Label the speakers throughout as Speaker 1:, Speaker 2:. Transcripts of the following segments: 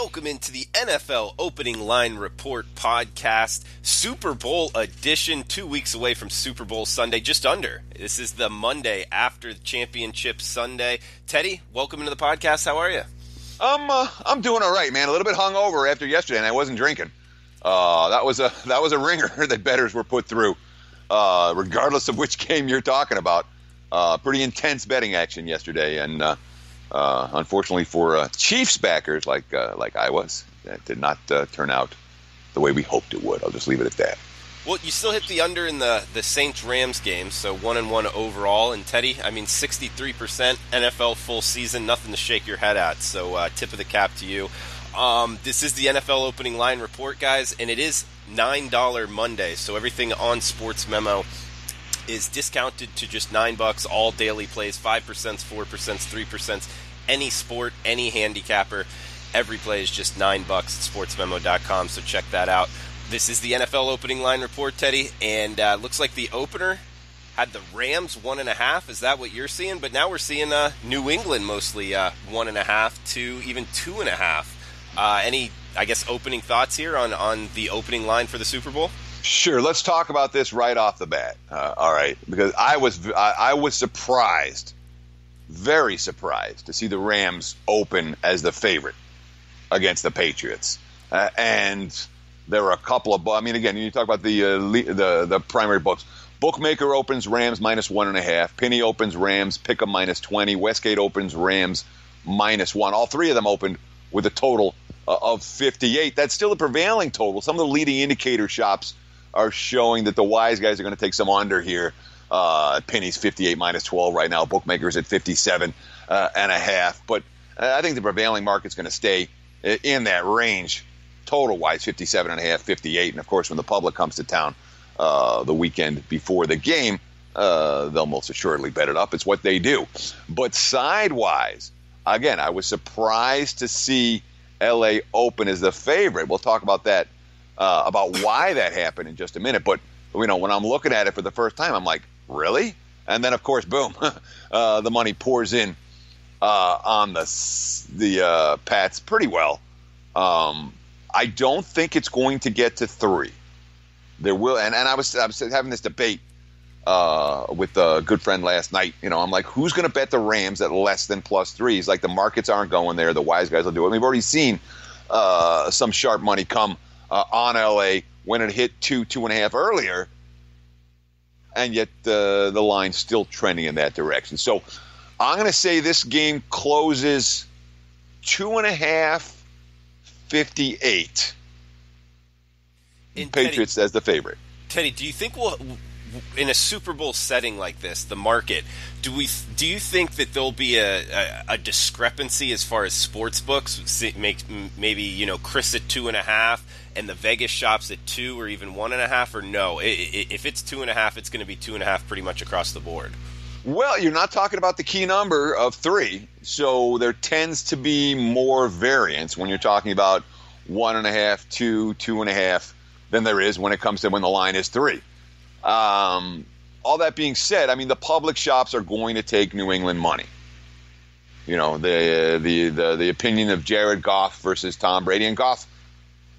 Speaker 1: welcome into the NFL Opening Line Report podcast, Super Bowl edition, 2 weeks away from Super Bowl Sunday, just under. This is the Monday after the Championship Sunday. Teddy, welcome into the podcast. How are you?
Speaker 2: I'm doing all right, man. A little bit hungover after yesterday, and I wasn't drinking. That was a ringer that bettors were put through, regardless of which game you're talking about. Pretty intense betting action yesterday, and unfortunately for Chiefs backers like I was, that did not turn out the way we hoped it would. I'll just leave it at that.
Speaker 1: Well, you still hit the under in the Saints-Rams game, so 1-1 overall. And Teddy, 63% NFL full season, nothing to shake your head at. So tip of the cap to you. This is the NFL Opening Line Report, guys, and it is $9 Monday. So everything on Sportsmemo is discounted to just $9. All daily plays, 5%, 4%, 3%. Any sport, any handicapper, every play is just $9 at sportsmemo.com, so check that out. This is the NFL Opening Line Report, Teddy, and looks like the opener had the Rams 1.5. Is that what you're seeing? But now we're seeing New England mostly 1.5 to even 2.5. Any, opening thoughts here on the opening line for the Super Bowl?
Speaker 2: Sure. Let's talk about this right off the bat. All right, because I was surprised, very surprised, to see the Rams open as the favorite against the Patriots, and there were a couple of. Again, you talk about the primary books. Bookmaker opens Rams -1.5. Penny opens Rams pick 'em -20. Westgate opens Rams -1. All three of them opened with a total of 58. That's still the prevailing total. Some of the leading indicator shops are showing that the wise guys are going to take some under here. Penny's 58 -12 right now. Bookmakers at 57.5. But I think the prevailing market's going to stay in that range, total-wise, 57.5, 58. And, of course, when the public comes to town the weekend before the game, they'll most assuredly bet it up. It's what they do. But side-wise, again, I was surprised to see L.A. open as the favorite. We'll talk about that, about why that happened in just a minute. But, when I'm looking at it for the first time, I'm like, really? And then, of course, boom, the money pours in on the Pats pretty well. I don't think it's going to get to 3. There will, and I was having this debate with a good friend last night. I'm like, who's going to bet the Rams at less than +3? He's like, the markets aren't going there. The wise guys will do it. We've already seen some sharp money come on LA when it hit 2.5 earlier, and yet the line's still trending in that direction. So I'm going to say this game closes 2.5, 58. Patriots as the favorite.
Speaker 1: Teddy, do you think we'll, in a Super Bowl setting like this, the market, do you think that there'll be a discrepancy as far as sports books? Maybe Chris at 2.5 and the Vegas shops at 2 or even 1.5, or no? If it's 2.5, it's going to be 2.5 pretty much across the board.
Speaker 2: Well, you're not talking about the key number of 3, so there tends to be more variance when you're talking about 1.5, 2, 2.5 than there is when it comes to when the line is 3. All that being said, the public shops are going to take New England money. The opinion of Jared Goff versus Tom Brady, and Goff,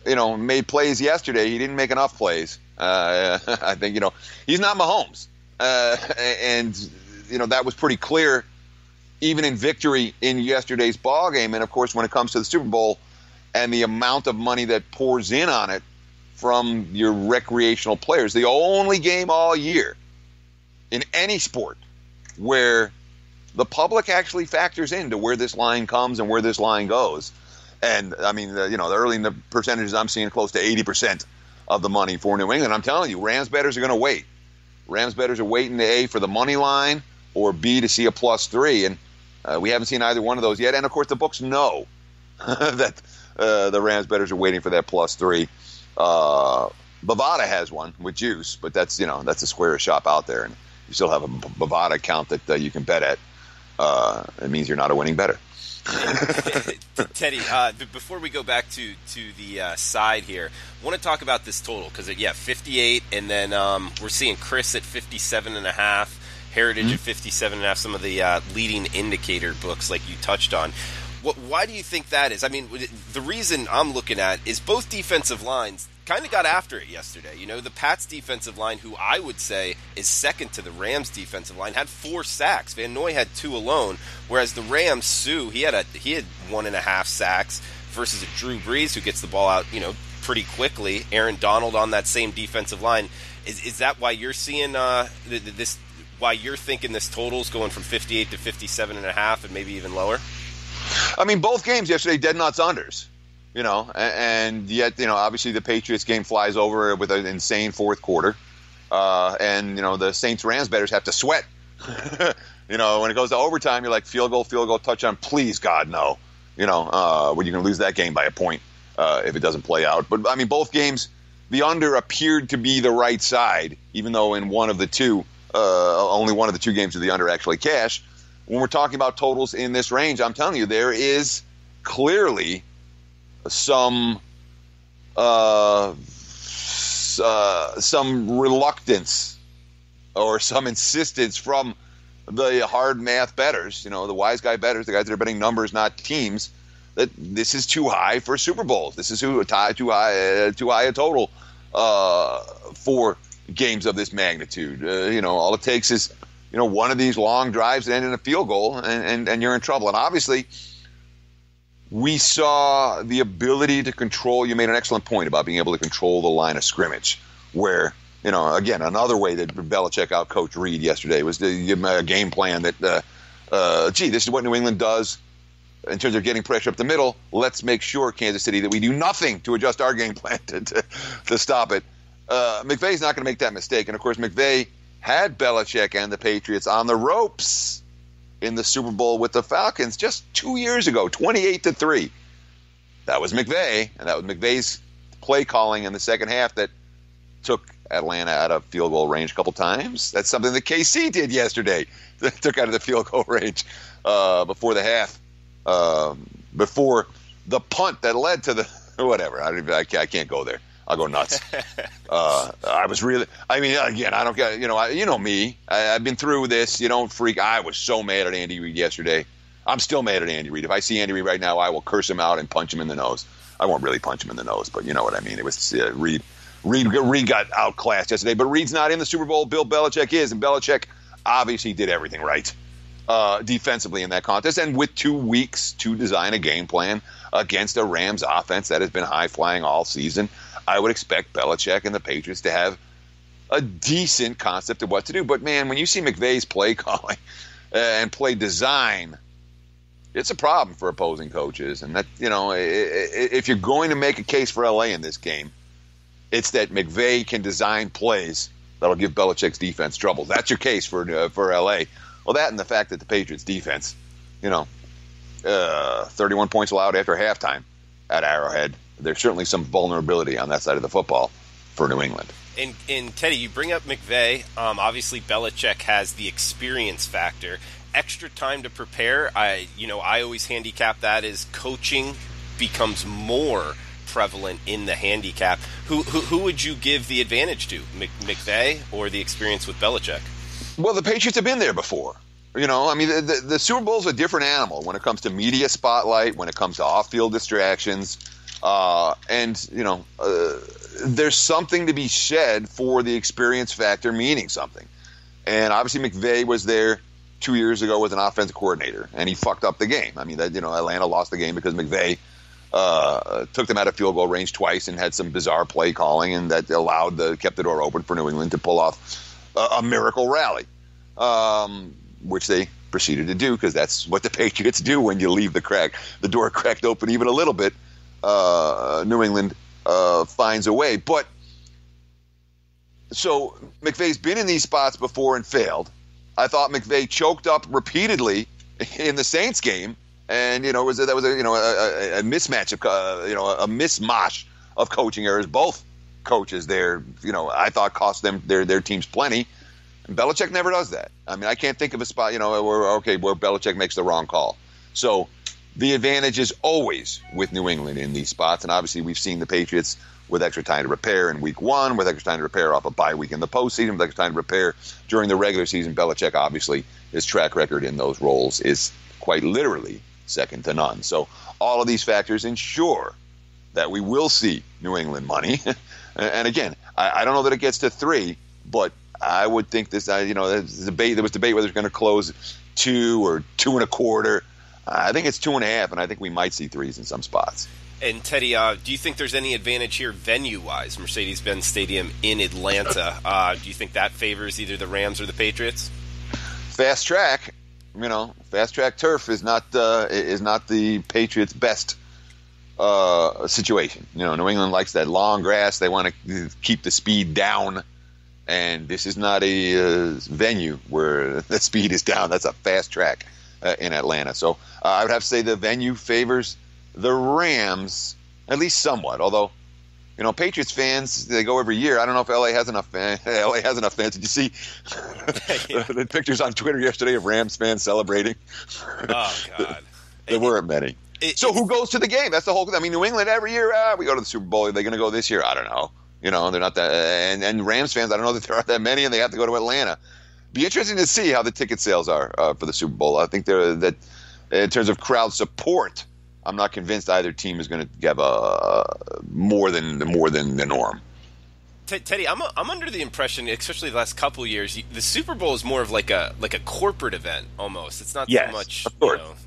Speaker 2: made plays yesterday. He didn't make enough plays. I think he's not Mahomes, and that was pretty clear, even in victory in yesterday's ball game. And of course, when it comes to the Super Bowl and the amount of money that pours in on it from your recreational players, the only game all year in any sport where the public actually factors into where this line comes and where this line goes. And the early in the percentages, I'm seeing close to 80% of the money for New England. I'm telling you, Rams bettors are going to wait. Rams bettors are waiting to A, for the money line, or B, to see a +3. And we haven't seen either one of those yet. And of course, the books know that the Rams bettors are waiting for that +3. Bovada has one with juice, but that's the squarest shop out there, and you still have a Bovada account that you can bet at. It means you're not a winning bettor.
Speaker 1: Teddy, before we go back to the side here, I want to talk about this total because 58, and then we're seeing Chris at 57.5, Heritage at 57.5. Some of the leading indicator books, like you touched on. Why do you think that is? I mean, the reason I'm looking at is both defensive lines kind of got after it yesterday. You know, the Pats defensive line, who I would say is second to the Rams defensive line, had 4 sacks. Van Noy had 2 alone, whereas the Rams, Sue, he had 1.5 sacks versus a Drew Brees who gets the ball out, pretty quickly. Aaron Donald on that same defensive line. Is that why you're seeing this? Why you're thinking this total's going from 58 to 57.5 and maybe even lower?
Speaker 2: I mean, both games yesterday, dead nuts unders. And yet, obviously the Patriots game flies over with an insane fourth quarter. And the Saints-Rams bettors have to sweat. When it goes to overtime, you're like, field goal, touchdown, please, God, no. When you're going to lose that game by a point if it doesn't play out. But, I mean, both games, the under appeared to be the right side, even though in one of the two, only one of the 2 games did the under actually cash. When we're talking about totals in this range, I'm telling you, there is clearly some reluctance or some insistence from the hard math bettors, the wise guy bettors, the guys that are betting numbers, not teams, that this is too high for Super Bowls. This is too high a total for games of this magnitude. All it takes is one of these long drives that end in a field goal, and you're in trouble. And obviously, we saw the ability to control. You made an excellent point about being able to control the line of scrimmage, where, again, another way that Belichick out-coached Reed yesterday was to give him a game plan that, this is what New England does in terms of getting pressure up the middle. Let's make sure, Kansas City, that we do nothing to adjust our game plan to stop it. McVay's not going to make that mistake. And, of course, McVay had Belichick and the Patriots on the ropes in the Super Bowl with the Falcons just 2 years ago, 28-3. That was McVay, and that was McVay's play calling in the second half that took Atlanta out of field goal range a couple times. That's something that KC did yesterday. That took out of the field goal range before the half, before the punt that led to the whatever. I can't go there. I'll go nuts. I was really, again, I don't get, you know me. I've been through this. You don't freak. I was so mad at Andy Reid yesterday. I'm still mad at Andy Reid. If I see Andy Reid right now, I will curse him out and punch him in the nose. I won't really punch him in the nose, but you know what I mean. It was Reid. Reid got outclassed yesterday, but Reid's not in the Super Bowl. Bill Belichick is, and Belichick obviously did everything right defensively in that contest, and with 2 weeks to design a game plan against a Rams offense that has been high-flying all season, I would expect Belichick and the Patriots to have a decent concept of what to do. But, man, when you see McVay's play calling and play design, it's a problem for opposing coaches. And that, if you're going to make a case for LA in this game, it's that McVay can design plays that'll give Belichick's defense trouble. That's your case for LA. Well, that and the fact that the Patriots defense, 31 points allowed after halftime at Arrowhead. There's certainly some vulnerability on that side of the football for New England.
Speaker 1: And Teddy, you bring up McVay. Obviously, Belichick has the experience factor. Extra time to prepare. I always handicap that as coaching becomes more prevalent in the handicap. Who would you give the advantage to, McVay or the experience with Belichick?
Speaker 2: Well, the Patriots have been there before. The Super Bowl's a different animal when it comes to media spotlight, when it comes to off-field distractions. There's something to be said for the experience factor meaning something. And obviously McVay was there 2 years ago as an offensive coordinator, and he fucked up the game. Atlanta lost the game because McVay took them out of field goal range twice and had some bizarre play calling, and that kept the door open for New England to pull off a miracle rally, which they proceeded to do because that's what the Patriots do when you leave the door cracked open even a little bit. New England finds a way. But so McVay's been in these spots before and failed. I thought McVay choked up repeatedly in the Saints game, and that was a mismatch of a mismatch of coaching errors. Both coaches there, I thought cost them their teams plenty. And Belichick never does that. I can't think of a spot where Belichick makes the wrong call. So the advantage is always with New England in these spots, and obviously we've seen the Patriots with extra time to repair in week one, with extra time to repair off a bye week in the postseason, with extra time to repair during the regular season. Belichick, obviously, his track record in those roles is quite literally second to none. So all of these factors ensure that we will see New England money. And again, I don't know that it gets to 3, but I would think there was debate whether it's going to close 2 or 2.25. I think it's 2.5, and I think we might see 3s in some spots.
Speaker 1: And Teddy, do you think there's any advantage here venue-wise, Mercedes-Benz Stadium in Atlanta? Do you think that favors either the Rams or the Patriots?
Speaker 2: Fast track turf is not the Patriots' best situation. New England likes that long grass. They want to keep the speed down, and this is not a venue where the speed is down. That's a fast track in Atlanta. So I would have to say the venue favors the Rams, at least somewhat. Although, Patriots fans, they go every year. I don't know if LA has enough fans. Did you see the pictures on Twitter yesterday of Rams fans celebrating?
Speaker 1: Oh, God.
Speaker 2: There weren't many. So who goes to the game? That's the whole thing. I mean, New England every year, we go to the Super Bowl. Are they going to go this year? I don't know. They're not that. And Rams fans, I don't know that there are that many, and they have to go to Atlanta. Be interesting to see how the ticket sales are for the Super Bowl. I think that in terms of crowd support, I'm not convinced either team is going to have more than the norm.
Speaker 1: Teddy, I'm under the impression, especially the last couple of years, the Super Bowl is more of like a corporate event almost. It's not so much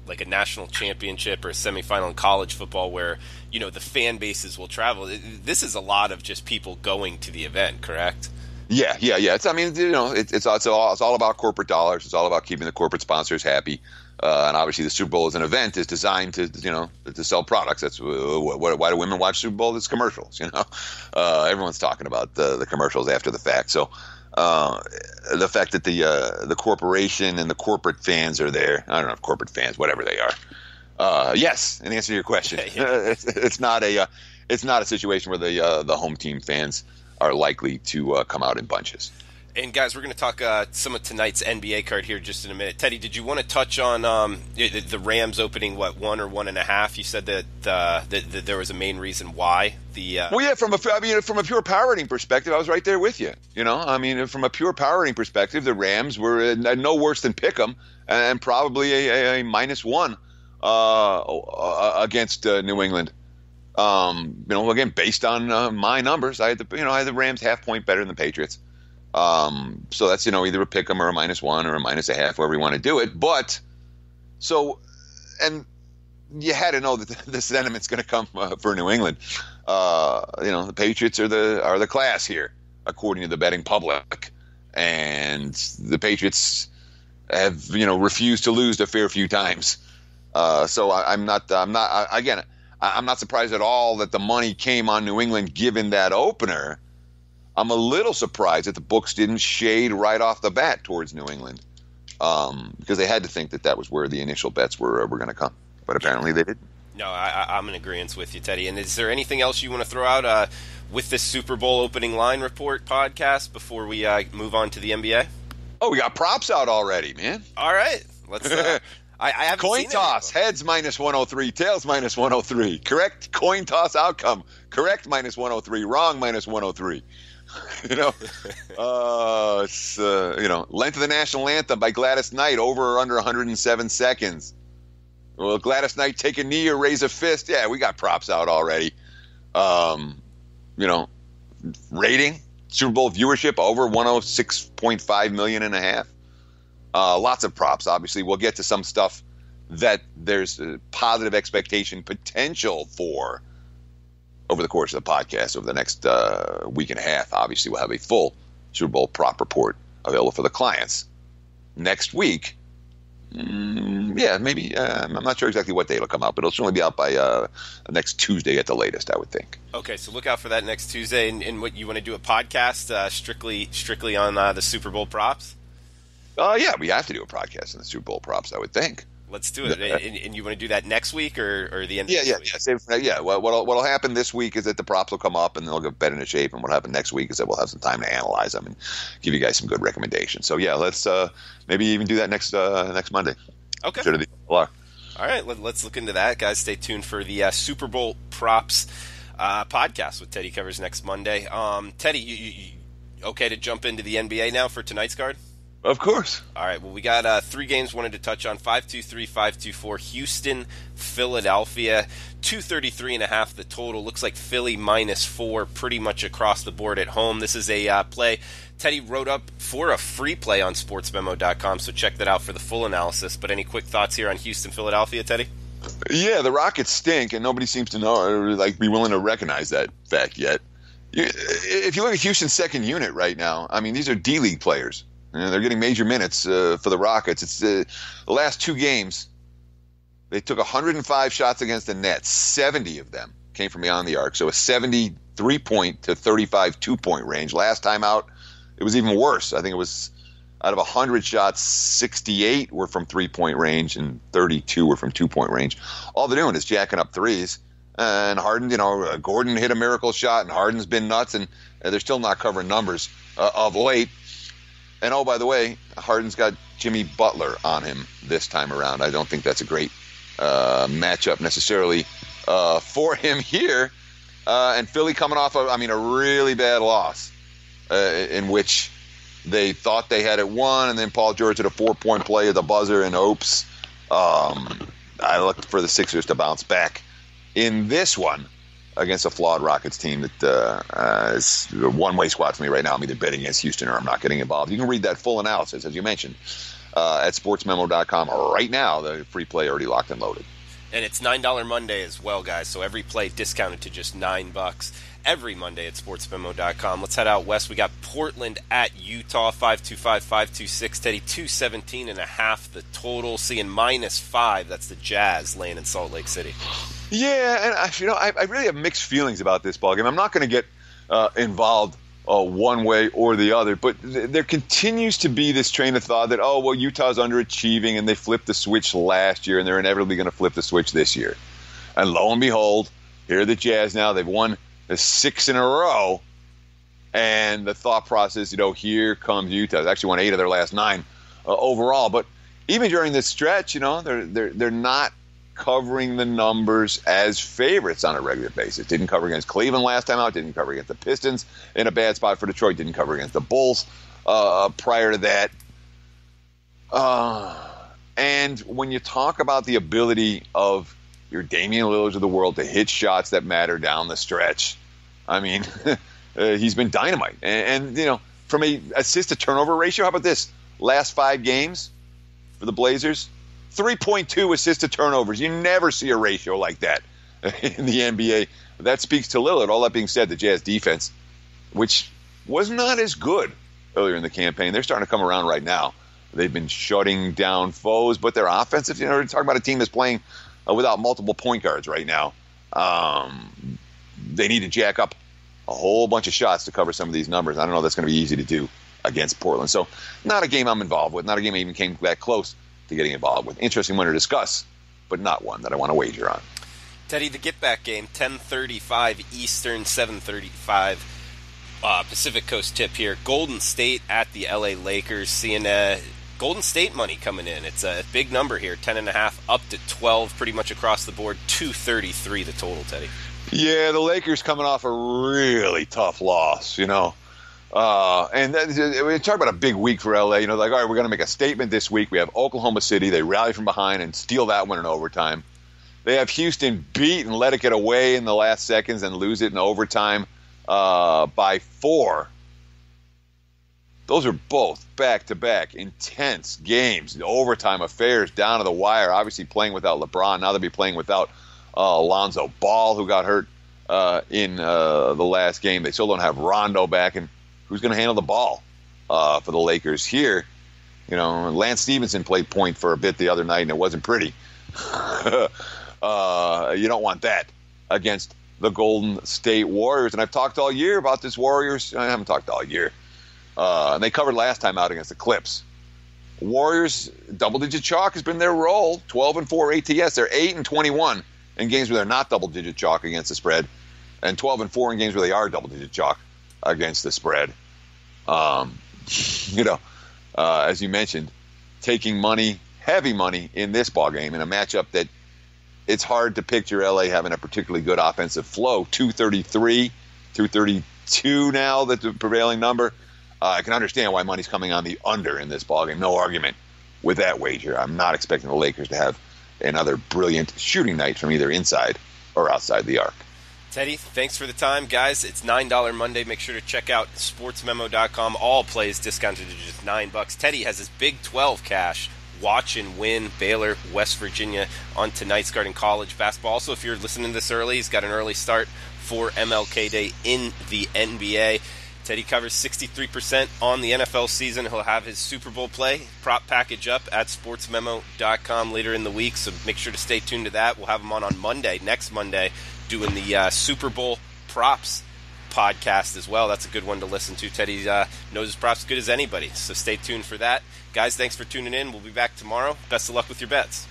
Speaker 1: like a national championship or a semifinal in college football where the fan bases will travel. This is a lot of just people going to the event, correct?
Speaker 2: Yeah. It's all about corporate dollars. It's all about keeping the corporate sponsors happy. And obviously, the Super Bowl as an event is designed to sell products. That's why do women watch Super Bowl? It's commercials. Everyone's talking about the commercials after the fact. So the fact that the corporation and the corporate fans are there, I don't know if corporate fans, whatever they are. Yes, in answer to your question, it's not a situation where the home team fans are likely to come out in bunches.
Speaker 1: And guys, we're going to talk some of tonight's NBA card here just in a minute. Teddy, did you want to touch on the Rams opening 1 or 1.5? You said that there was a main reason why
Speaker 2: from a pure power rating perspective, I was right there with you. From a pure power rating perspective, the Rams were no worse than pick'em and probably a -1 against New England. Again, based on my numbers, I had the Rams half point better than the Patriots. So that's, either a pick 'em or a -1 or a -0.5, wherever you want to do it. But and you had to know that the sentiment's going to come for New England. The Patriots are the class here, according to the betting public, and the Patriots have refused to lose a fair few times. So I'm not surprised at all that the money came on New England given that opener. I'm a little surprised that the books didn't shade right off the bat towards New England, because they had to think that was where the initial bets were going to come. But apparently they didn't.
Speaker 1: No, I'm in agreement with you, Teddy. And is there anything else you want to throw out with this Super Bowl opening line report podcast before we move on to the NBA?
Speaker 2: Oh, we got props out already, man.
Speaker 1: All right. Let's I haven't
Speaker 2: coin
Speaker 1: seen
Speaker 2: toss, heads -103, tails -103. Correct coin toss outcome. Correct -103, wrong -103. It's length of the national anthem by Gladys Knight, over or under 107 seconds. Will Gladys Knight take a knee or raise a fist? Yeah, we got props out already. Rating, Super Bowl viewership over 106.5 million and a half. Lots of props. Obviously, we'll get to some stuff that there's a positive expectation potential for over the course of the podcast over the next week and a half. Obviously, we'll have a full Super Bowl prop report available for the clients next week. Maybe. I'm not sure exactly what day it'll come out, but it'll certainly be out by next Tuesday at the latest, I would think.
Speaker 1: Okay, so look out for that next Tuesday. And what you want to do a podcast strictly on the Super Bowl props?
Speaker 2: Yeah, we have to do a podcast on the Super Bowl props, I would think.
Speaker 1: Let's do it. And you want to do that next week or the end of the week?
Speaker 2: Yeah. What'll happen this week is that the props will come up and they'll get better into shape. And what'll happen next week is that we'll have some time to analyze them and give you guys some good recommendations. So, yeah, let's maybe even do that next Monday.
Speaker 1: Okay.
Speaker 2: All
Speaker 1: right, let's look into that. Guys, stay tuned for the Super Bowl props podcast with Teddy Covers next Monday. Teddy, you okay to jump into the NBA now for tonight's card?
Speaker 2: Of course.
Speaker 1: All right, well, we got 3 games wanted to touch on. 5-2-3, 5-2-4. Houston, Philadelphia. 233.5 the total. Looks like Philly -4 pretty much across the board at home. This is a play Teddy wrote up for a free play on sportsmemo.com, so check that out for the full analysis. But any quick thoughts here on Houston, Philadelphia, Teddy?
Speaker 2: Yeah, the Rockets stink, and nobody seems to know or be willing to recognize that fact yet. If you look at Houston's second unit right now, I mean, these are D-League players. They're getting major minutes for the Rockets. It's the last 2 games. They took 105 shots against the Nets. 70 of them came from beyond the arc. So a 73-point to 35 two-point range. Last time out, it was even worse. I think it was out of 100 shots, 68 were from three-point range and 32 were from two-point range. All they're doing is jacking up threes. And Harden, Gordon hit a miracle shot, and Harden's been nuts, and they're still not covering numbers of late. And, oh, by the way, Harden's got Jimmy Butler on him this time around. I don't think that's a great matchup necessarily for him here. And Philly coming off, a really bad loss in which they thought they had it won, and then Paul George had a 4-point play at the buzzer, and oops. I looked for the Sixers to bounce back in this one against a flawed Rockets team that is a one-way squad for me right now. I'm either betting against Houston or I'm not getting involved. You can read that full analysis, as you mentioned, at sportsmemo.com right now. The free play already locked and loaded.
Speaker 1: And it's $9 Monday as well, guys, so every play discounted to just $9 every Monday at sportsmemo.com. Let's head out west. We got Portland at Utah, 525, 526. Teddy, 217.5 the total, seeing -5. That's the Jazz laying in Salt Lake City.
Speaker 2: Yeah, and I really have mixed feelings about this ballgame. I'm not going to get involved one way or the other, but there continues to be this train of thought that, Utah's underachieving and they flipped the switch last year and they're inevitably going to flip the switch this year. And lo and behold, here are the Jazz now. They've won 6 in a row, and the thought process, here comes Utah. They actually won 8 of their last 9 overall. But even during this stretch, they're not covering the numbers as favorites on a regular basis. Didn't cover against Cleveland last time out. Didn't cover against the Pistons in a bad spot for Detroit. Didn't cover against the Bulls prior to that. And when you talk about the ability of your Damian Lillards of the world to hit shots that matter down the stretch, he's been dynamite. And from a assist-to-turnover ratio, how about this? Last 5 games for the Blazers, 3.2 assist to turnovers. You never see a ratio like that in the NBA. That speaks to Lillard. All that being said, the Jazz defense, which was not as good earlier in the campaign, they're starting to come around right now. They've been shutting down foes, but their offensive, we're talking about a team that's playing without multiple point guards right now. They need to jack up a whole bunch of shots to cover some of these numbers. I don't know if that's going to be easy to do against Portland. So not a game I'm involved with, not a game I even came that close to getting involved with. Interesting one to discuss, but not one that I want to wager on.
Speaker 1: Teddy, the get-back game, 10:35 Eastern, 7:35 Pacific Coast tip here. Golden State at the LA Lakers, seeing Golden State money coming in. It's a big number here, 10.5 up to 12, pretty much across the board. 233 the total, Teddy.
Speaker 2: Yeah, the Lakers coming off a really tough loss, and we talk about a big week for LA. All right, we're going to make a statement this week. We have Oklahoma City. They rally from behind and steal that one in overtime. They have Houston beat and let it get away in the last seconds and lose it in overtime by 4. Those are both back-to-back intense games, overtime affairs down to the wire. Obviously playing without LeBron. Now they'll be playing without Lonzo Ball, who got hurt in the last game. They still don't have Rondo back, and who's going to handle the ball for the Lakers here? Lance Stevenson played point for a bit the other night, and it wasn't pretty. You don't want that against the Golden State Warriors. And I've talked all year about this Warriors. I haven't talked all year. And they covered last time out against the Clips. Warriors, double-digit chalk has been their role. 12-4 ATS. They're 8-21 in games where they're not double-digit chalk against the spread, and 12-4 in games where they are double-digit chalk against the spread. As you mentioned, taking money, heavy money in this ballgame in a matchup that it's hard to picture LA having a particularly good offensive flow. 233, 232 now, that's the prevailing number. I can understand why money's coming on the under in this ballgame. No argument with that wager. I'm not expecting the Lakers to have another brilliant shooting night from either inside or outside the arc.
Speaker 1: Teddy, thanks for the time. Guys, it's $9 Monday. Make sure to check out sportsmemo.com. All plays discounted to just $9. Teddy has his Big 12 cash. Watch and win Baylor, West Virginia on tonight's starting college basketball. Also, if you're listening to this early, he's got an early start for MLK Day in the NBA. Teddy covers 63% on the NFL season. He'll have his Super Bowl play prop package up at sportsmemo.com later in the week, so make sure to stay tuned to that. We'll have him on Monday, next Monday, doing the Super Bowl props podcast as well. That's a good one to listen to. Teddy knows his props as good as anybody, so stay tuned for that. Guys, thanks for tuning in. We'll be back tomorrow. Best of luck with your bets.